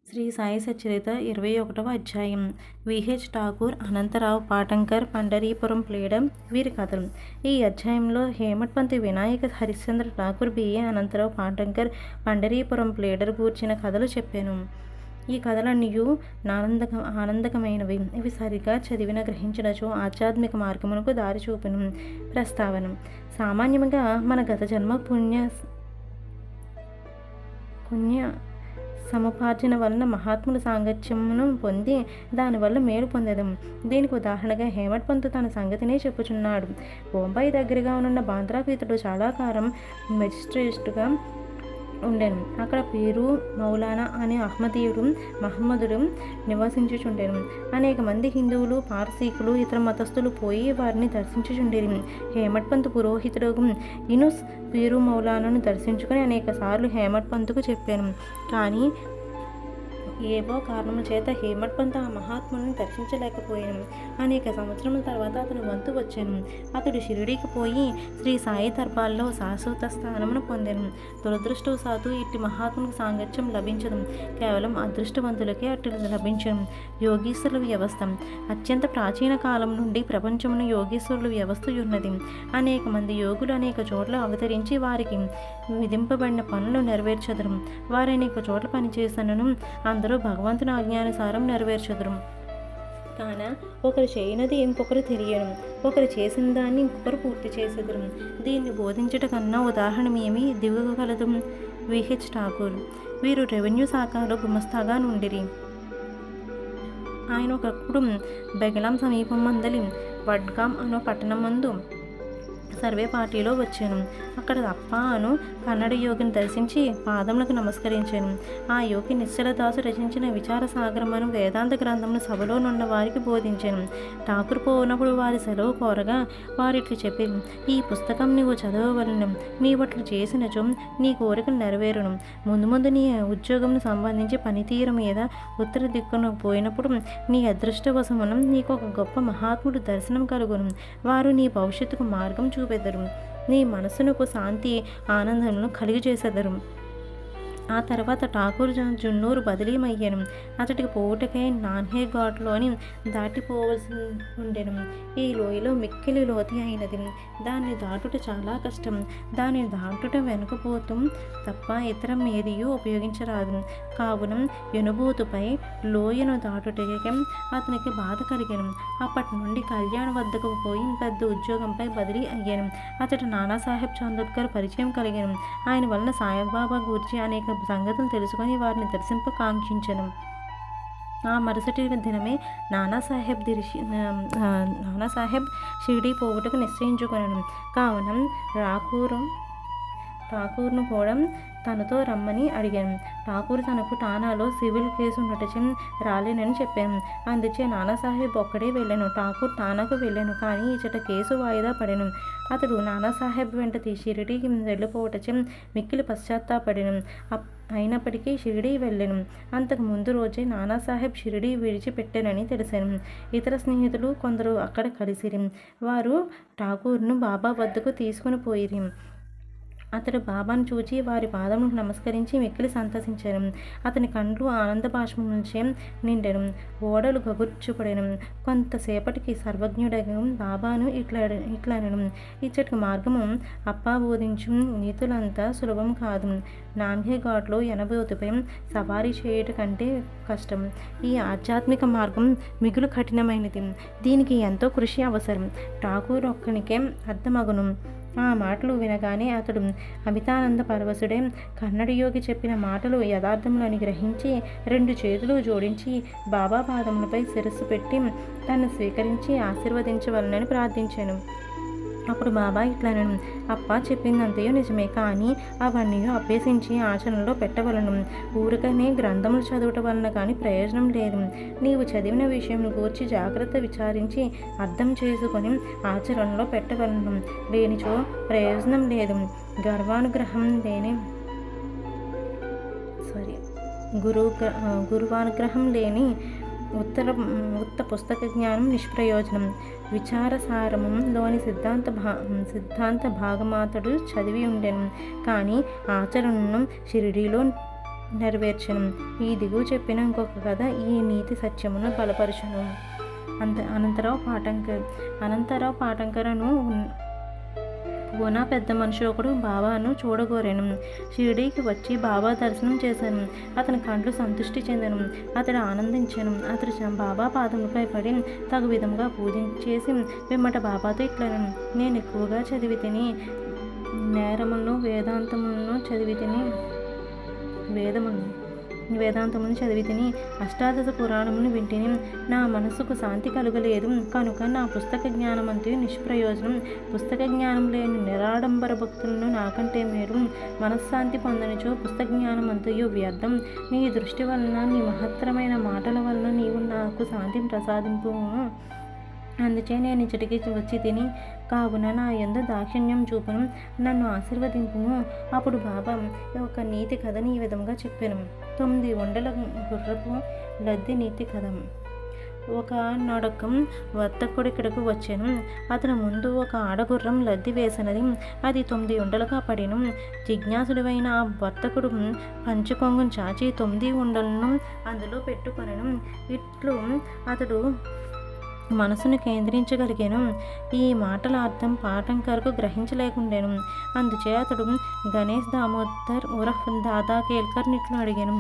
శ్రీ సాయి సచరిత 21వ అధ్యాయం. విహెచ్ ఠాకూర్, అనంతరావు పాటంకర్, పండరీపురం ప్లేడం వీరి కథలు. ఈ అధ్యాయంలో హేమట్పంతి వినాయక హరిశ్చంద్ర ఠాకూర్, బిఏ అనంతరావు పాటంకర్, పండరీపురం ప్లేడర్ గూర్చిన కథలు చెప్పాను. ఈ కథలన్నీ ఆనందకమైనవి. ఇవి సరిగా చదివిన గ్రహించినచో ఆధ్యాత్మిక మార్గమునకు దారి చూపును. ప్రస్తావన. సామాన్యంగా మన గత జన్మ పుణ్య సముపార్జన వలన మహాత్ముల సాంగత్యమును పొంది దానివల్ల మేలు పొందడం. దీనికి ఉదాహరణగా హేమట్పంతు తన సంగతినే చెప్పుచున్నాడు. బొంబాయి దగ్గరగా ఉన్న బాంద్రాకు ఇతడు చాలా కాలం మెజిస్ట్రేట్గా ఉండెను. అక్కడ పీరు మౌలానా అనే అహ్మదీయుడు మహమ్మదుడు నివసించుచుండెను. అనేక మంది హిందువులు, పారసీకులు, ఇతర మతస్థులు పోయి వారిని దర్శించుచుండేది. హేమట్పంతు పురోహితుడు ఇనుస్ పీరు మౌలానాను దర్శించుకొని అనేక సార్లు హేమట్పంతుకు చెప్పాను. కానీ ఏవో కారణముల చేత హేమట్పంతు ఆ మహాత్ముని దర్శించలేకపోయాను. అనేక సంవత్సరముల తర్వాత అతను వంతు వచ్చాను. అతడు షిరిడీకి పోయి శ్రీ సాయి దర్బార్లో శాశ్వత స్థానమును పొందాను. దురదృష్టవశాత్తు ఇట్టి మహాత్మునికి సాంగత్యం లభించదు. కేవలం అదృష్టవంతులకే అట్టి లభించను. యోగీశ్వరుల వ్యవస్థ. అత్యంత ప్రాచీన కాలం నుండి ప్రపంచమున యోగీశ్వరుల వ్యవస్థ ఉన్నది. అనేక మంది యోగులు అనేక చోట్ల అవతరించి వారికి విధింపబడిన పనులు నెరవేర్చదురు. వారు అనేక చోట్ల పనిచేసినను అందరూ భగవంతుని ఆజ్ఞానుసారం నెరవేర్చదురు. కాన ఒకరు చేయనది ఇంకొకరు తెలియను, ఒకరు చేసిన దాన్ని ఇంకొకరు పూర్తి చేసేదురు. దీన్ని బోధించట కన్నా ఉదాహరణ ఏమి దిగగలదు. విహెచ్ ఠాకూర్. వీరు రెవెన్యూ శాఖలో గుమస్తాగా నుండిరి. ఆయన ఒకప్పుడు బెగలాం సమీపం మందలి వడ్గాం అను పట్టణం మందు సర్వే పార్టీలో వచ్చాను. అక్కడ అప్ప అను కన్నడ యోగిని దర్శించి పాదములకు నమస్కరించాను. ఆ యోగి నిశ్చలదాసు రచించిన విచార సాగరం అను వేదాంత గ్రంథమును సభలో నున్న వారికి బోధించాను. ఠాకూర్ పోనప్పుడు వారి సెలవు కోరగా వారిట్లు చెప్పారు, ఈ పుస్తకం నీవు చదవవలను. నీవట్లు చేసినచో నీ కోరికలు నెరవేరును. ముందు ముందు నీ ఉద్యోగంను సంబంధించి పనితీరు మీద ఉత్తర దిక్కును పోయినప్పుడు నీ అదృష్టవశమునం నీకు ఒక గొప్ప మహాత్ముడు దర్శనం కలుగును. వారు నీ భవిష్యత్తుకు మార్గం చూపెదరు. నీ మనసునకు శాంతి ఆనందమును కలిగజేసెదరు. ఆ తర్వాత ఠాకూర్ జున్నూరు బదిలీమయ్యాను. అతడికి పోవుటకై నాన్హే ఘాట్లోని దాటిపోవలసి ఉండెను. ఈ లోయలో మిక్కిలి లోతు అయినది. దాన్ని దాటుట చాలా కష్టం. దాన్ని దాటుట వెనుకపోతూ తప్ప ఇతరం ఏదియూ ఉపయోగించరాదు. కావున ఎనుబోతుపై లోయను దాటుటకి అతనికి బాధ కలిగాను. అప్పటి నుండి కళ్యాణ్ వద్దకు పోయి పెద్ద ఉద్యోగంపై బదిలీ అయ్యాను. అతడు నానాసాహెబ్ చందోద్కర్ పరిచయం కలిగాను. ఆయన వలన సాయిబాబా గురించి అనేక సంగతులు తెలుసుకొని వారిని దర్శింపకాంక్షించను. ఆ మరుసటి దినమే నానాసాహెబ్ షిరిడీ పోవుటకు నిశ్చయించుకొనెను. కావున ఠాకూర్ను కూడా తనతో రమ్మని అడిగాను. ఠాకూర్ తనకు ఠానాలో సివిల్ కేసు ఉండటం రాలేనని చెప్పాను. అందుచే నానాసాహెబ్ ఒక్కడే వెళ్ళాను. ఠాకూర్ ఠానాకు వెళ్ళాను. కానీ ఇచ్చట కేసు వాయిదా పడాను. అతడు నానాసాహెబ్ వెంట షిరిడీకి వెళ్ళిపోవటం మిక్కిలి పశ్చాత్తాపడాను. అయినప్పటికీ షిరిడీ వెళ్ళాను. అంతకు ముందు రోజే నానాసాహెబ్ షిరిడీ విడిచిపెట్టానని తెలిసాను. ఇతర స్నేహితులు కొందరు అక్కడ కలిసిరి. వారు ఠాకూర్ను బాబా వద్దకు తీసుకుని పోయిరి. అతడు బాబాను చూచి వారి పాదములకు నమస్కరించి మిక్కిలి సంతసించాను. అతని కండ్లు ఆనంద బాష్పం నుంచే నిండెను. ఓడలు గగుర్చుపడెను. కొంతసేపటికి సర్వజ్ఞుడైన బాబాను ఇట్లనెను, ఇచ్చటి మార్గము అప్పా బోధించు నీతులంతా సులభం కాదు. నాన్హే ఘాట్లో ఎనబోతుపై సవారీ చేయుట కంటే కష్టం. ఈ ఆధ్యాత్మిక మార్గం మిగులు కఠినమైనది. దీనికి ఎంతో కృషి అవసరం. ఠాకూర్ ఒక్కనికే అర్థమగును. ఆ మాటలు వినగానే అతడు అమితానంద పరవశుడే. కన్నడ యోగి చెప్పిన మాటలు యథార్థములని గ్రహించి 2 చేతులు జోడించి బాబా పాదములపై శిరస్సు పెట్టి తను స్వీకరించి ఆశీర్వదించవలనని ప్రార్థించాను. అప్పుడు బాబా ఇట్లనను, అప్ప చెప్పిందంతయో నిజమే, కానీ అవన్నీ అభ్యసించి ఆచరణలో పెట్టవలను. ఊరికనే గ్రంథములు చదవటం వలన కానీ ప్రయోజనం లేదు. నీవు చదివిన విషయం గూర్చి జాగ్రత్త విచారించి అర్థం చేసుకొని ఆచరణలో పెట్టవలను. లేనిచో ప్రయోజనం లేదు. గురువానుగ్రహం లేని ఉత్త పుస్తక జ్ఞానం నిష్ప్రయోజనం. విచారసారములోని సిద్ధాంత భాగమాతడు చదివి ఉండెను, కానీ ఆచరణను షిరిడీలో నెరవేర్చను. ఈ దిగువ చెప్పిన ఇంకొక కథ ఈ నీతి సత్యమును బలపరచును. అనంతరావు పాటంకరను పూనా పెద్ద మనిషి ఒకడు బాబాను చూడగోరాను. షిరిడీకి వచ్చి బాబా దర్శనం చేశాను. అతని కండ్లు సంతృష్టి చెందను. అతడు ఆనందించాను. అతడు బాబా పాదములపై పడి తగు విధంగా పూజించేసి పిమ్మట బాబాతో ఇట్లను, నేను ఎక్కువగా చదివి తిని నేరములను వేదాంతమును చదివి తిని అష్టాదశ పురాణమును వింటిని. నా మనసుకు శాంతి కలుగలేదు కనుక నా పుస్తక జ్ఞానమంతయు నిష్ప్రయోజనం. పుస్తక జ్ఞానం లేని నిరాడంబర భక్తులను నాకంటే మీరు మనశ్శాంతి పొందనిచో పుస్తక జ్ఞానమంతయు వ్యర్థం. నీ దృష్టి వలన నీ మహత్తరమైన మాటల వలన నీవు నాకు శాంతిని ప్రసాదింపు. అందుచే నేను ఇచ్చటికి వచ్చి తిని కావున నా యందు దాక్షిణ్యం చూపును, నన్ను ఆశీర్వదింపును. అప్పుడు బాబా ఒక నీతి కథని ఈ విధంగా చెప్పాను. 9 ఉండల గుర్రపు లద్ది నీతి కథ. ఒక నడకం వర్తకుడు ఇక్కడకు వచ్చాను. అతని ముందు ఒక ఆడగుర్రం లద్ది వేసినది. అది 9 ఉండలుగా పడిను. జిజ్ఞాసుడైన ఆ వర్తకుడు పంచకొంగును చాచి 9 ఉండలను అందులో పెట్టుకొనెను. ఇట్లు అతడు మనసును కేంద్రించగలిగాను. ఈ మాటల అర్థం పాఠంకరకు గ్రహించలేకుండాను. అందుచే అతడు గణేష్ దామోదర్ ఉరఫ్ దాదా కేల్కర్ ఇట్లు అడిగాను.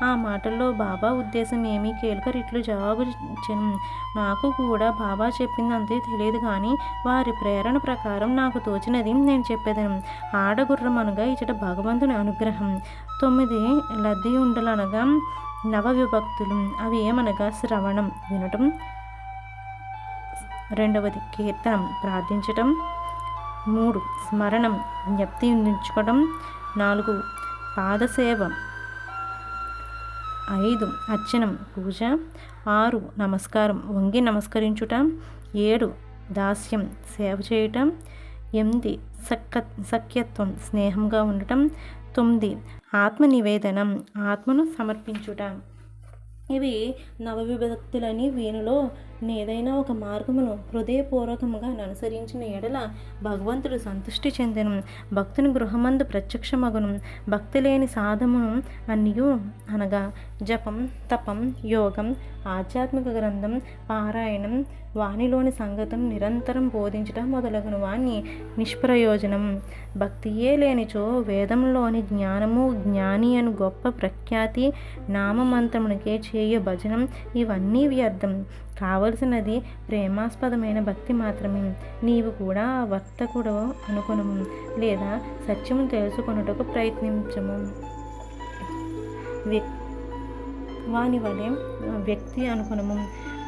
ఆ మాటల్లో బాబా ఉద్దేశం ఏమి? కేల్కర్ ఇట్లు జవాబు ఇచ్చాను, నాకు కూడా బాబా చెప్పింది అంతే తెలియదు కానీ వారి ప్రేరణ ప్రకారం నాకు తోచినది నేను చెప్పేదను. ఆడగుర్రం అనగా ఇచ్చట భగవంతుని అనుగ్రహం. 9 లద్ది ఉండలు అనగా నవ విభక్తులు. అవి ఏమనగా శ్రవణం వినటం, 2వది కీర్తనం ప్రార్థించటం, 3 స్మరణం జ్ఞప్తి ఉంచుకోవడం, 4 పాదసేవ, 5 అర్చనం పూజ, 6 నమస్కారం వంగి నమస్కరించుట, 7 దాస్యం సేవ చేయటం, 8 సఖ్యత్వం స్నేహంగా ఉండటం, 9 ఆత్మ నివేదనం ఆత్మను సమర్పించుట. ఇవి నవవిభక్తులని. వీనిలో ఏదైనా ఒక మార్గమును హృదయపూర్వకముగా అనుసరించిన ఎడల భగవంతుడు సంతృష్టి చెందెను. భక్తుని గృహమందు ప్రత్యక్షమగును. భక్తి లేని సాధమును అన్నియు అనగా జపం, తపం, యోగం, ఆధ్యాత్మిక గ్రంథం పారాయణం, వానిలోని సంగతం నిరంతరం బోధించటం మొదలగును వాణ్ణి నిష్ప్రయోజనం. భక్తియే లేనిచో వేదంలోని జ్ఞానము, జ్ఞాని అని గొప్ప ప్రఖ్యాతి, నామమంత్రమునికే చేయ భజనం ఇవన్నీ వ్యర్థం. కావలసినది ప్రేమాస్పదమైన భక్తి మాత్రమే. నీవు కూడా వర్తకుడు అనుకొనుము లేదా సత్యము తెలుసుకొనుటకు ప్రయత్నించము. వాని వలె వ్యక్తి అనుకొనుము.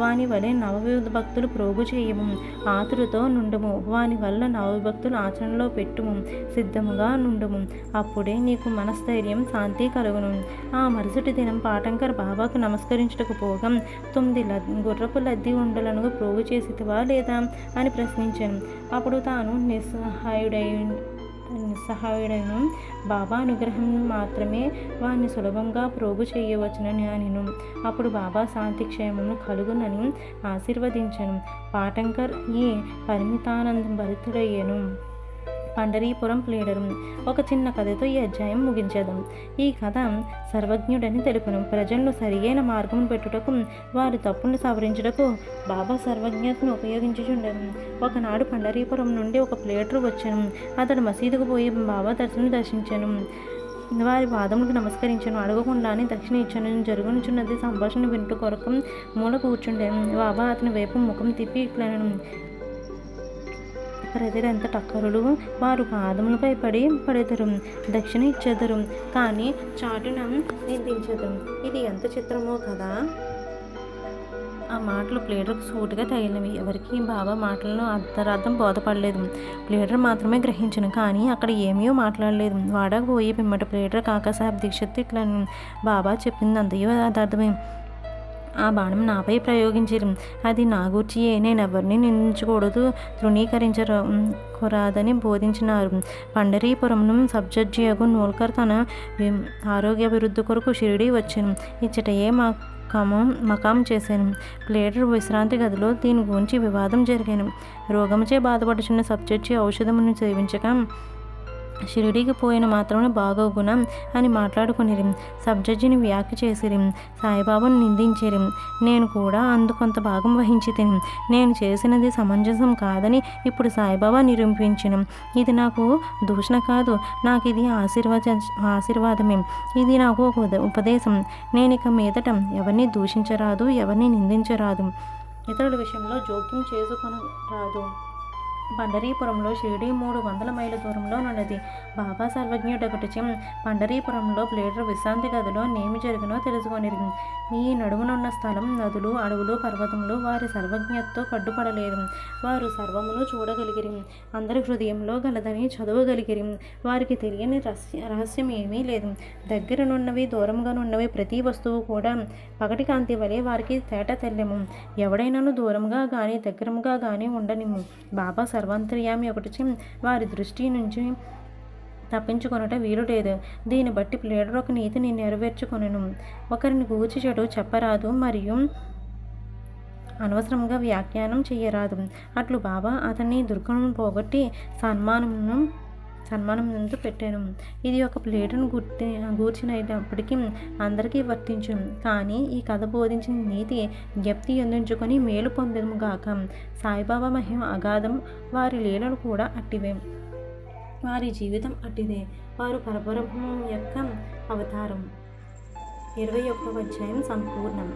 వాని వలె నవవిభక్తులు ప్రోగు చేయము. ఆతురతో నుండుము. వాని వల్ల నవవిభక్తులు ఆచరణలో పెట్టుము. సిద్ధముగా నుండుము. అప్పుడే నీకు మనస్థైర్యం, శాంతి కలుగును. ఆ మరుసటి దినం పాటంకర్ బాబాకు నమస్కరించుటకు పోగా 9 గుర్రపు లద్ది ఉండలను ప్రోగు చేసితివా లేదా అని ప్రశ్నించాను. అప్పుడు తాను నిస్సహాయుడైన బాబా అనుగ్రహం మాత్రమే వారిని సులభంగా ప్రోగు చేయవచ్చునని నేను. అప్పుడు బాబా శాంతి క్షేమమును కలుగునని ఆశీర్వదించాను. పాటంకర్ ఈ పరిమితానందం భరితుడయ్యాను. పండరీపురం ప్లేడరు. ఒక చిన్న కథతో ఈ అధ్యాయం ముగించేద్దాం. ఈ కథ సర్వజ్ఞుడని తెలుపును. ప్రజలను సరియైన మార్గం పెట్టుటకు, వారి తప్పులను సవరించుటకు బాబా సర్వజ్ఞతను ఉపయోగించుచుండెను. ఒకనాడు పండరీపురం నుండి ఒక ప్లేడరు వచ్చాను. అతడు మసీదుకు పోయి బాబా దర్శించాను. వారి పాదములకు నమస్కరించాను. అడగకుండానే దక్షిణ ఇచ్చాను. జరుగునుచున్నది సంభాషణ వింటూ కొరకు మూల కూర్చుండాను. బాబా అతని వైపు ముఖం తిప్పి ఇట్లను, ప్రజలంత టక్కరులు, వారు పాదములపై పడెదరు, దక్షిణ ఇచ్చెదరు, కానీ చాటున నిందించెదరు. ఇది ఎంత చిత్రమో కదా. ఆ మాటలు ప్లేడర్కు సూటిగా తగిలినవి. ఎవరికి బాబా మాటలను అంతరార్థం బోధపడలేదు. ప్లేడర్ మాత్రమే గ్రహించను, కానీ అక్కడ ఏమీ మాట్లాడలేదు. వాడకు పోయి పిమ్మట ప్లేడర్ కాకాసాహెబ్ దీక్షిత్ ఇట్లా, బాబా చెప్పింది అంతయో అర్థమే. ఆ బాణం నాపై ప్రయోగించారు. అది నా గూర్చియే. నేను ఎవరిని నిందించకూడదు, తృణీకరించరాదని బోధించినారు. పండరీపురం సబ్జడ్జియగు నోల్కర్ తన ఆరోగ్యాభివృద్ధి కొరకు షిరిడీ వచ్చాను. ఇచ్చటయే మకాం చేశాను. ప్లేడర్ విశ్రాంతి గదిలో దీని గురించి వివాదం జరిగాను. రోగముచే బాధపడుచున్న సబ్జడ్జి ఔషధమును సేవించక షిరిడీకి పోయిన మాత్రమే బాగోగునా అని మాట్లాడుకునిరి. సబ్జడ్జిని వ్యాఖ్య చేసిరి. సాయిబాబాను నిందించిరి. నేను కూడా అందుకొంత భాగం వహించి తిని. నేను చేసినది సమంజసం కాదని ఇప్పుడు సాయిబాబా నిరూపించిన. ఇది నాకు దూషణ కాదు, నాకు ఇది ఆశీర్వాదమే. ఇది నాకు ఒక ఉపదేశం. నేను ఇక మీదట ఎవరిని దూషించరాదు, ఎవరిని నిందించరాదు, ఇతరుల విషయంలో జోక్యం చేసుకొనరాదు. పండరీపురంలో షిరిడీ 300 మైళ్ళ దూరంలో నున్నది. బాబా సర్వజ్ఞుడొకటిచే పండరీపురంలో ప్లేడర్ విశ్రాంతి గదిలో నేమి జరిగినో తెలుసుకొనిరి. ఈ నడుమునున్న స్థలం, నదులు, అడవులు, పర్వతములు వారి సర్వజ్ఞతతో కడ్డుపడలేదు. వారు సర్వమును చూడగలిగిరి. అందరి హృదయంలో గలదని చదవగలిగిరి. వారికి తెలియని రహస్యం ఏమీ లేదు. దగ్గరనున్నవి, దూరంగానున్నవి ప్రతి వస్తువు కూడా పగటి కాంతి వలె వారికి తేట తెల్లెము. ఎవడైనాను దూరంగా గాని దగ్గరముగా గాని ఉండనిమ్ము. బాబా సర్వాంతర్యామి ఒకటిచే వారి దృష్టి నుంచి తప్పించుకొనుట వీలు లేదు. దీన్ని బట్టి ప్లేడర్ ఒక నీతిని నెరవేర్చుకొనెను. ఒకరిని గూర్చి చెడు చెప్పరాదు, మరియు అనవసరంగా వ్యాఖ్యానం చేయరాదు. అట్లు బాబా అతన్ని దుర్గుణం పోగొట్టి సన్మానం పెట్టాను. ఇది ఒక ప్లేటను గూర్చినప్పటికీ అందరికీ వర్తించును. కానీ ఈ కథ బోధించిన నీతి జ్ఞప్తి అందించుకొని మేలు పొందముగాక. సాయిబాబా మహిమ అగాధం, వారి లీలలు కూడా అట్టివే, వారి జీవితం అట్టిదే. వారు పరబ్రహ్మం యొక్క అవతారం. 21వ అధ్యాయం సంపూర్ణం.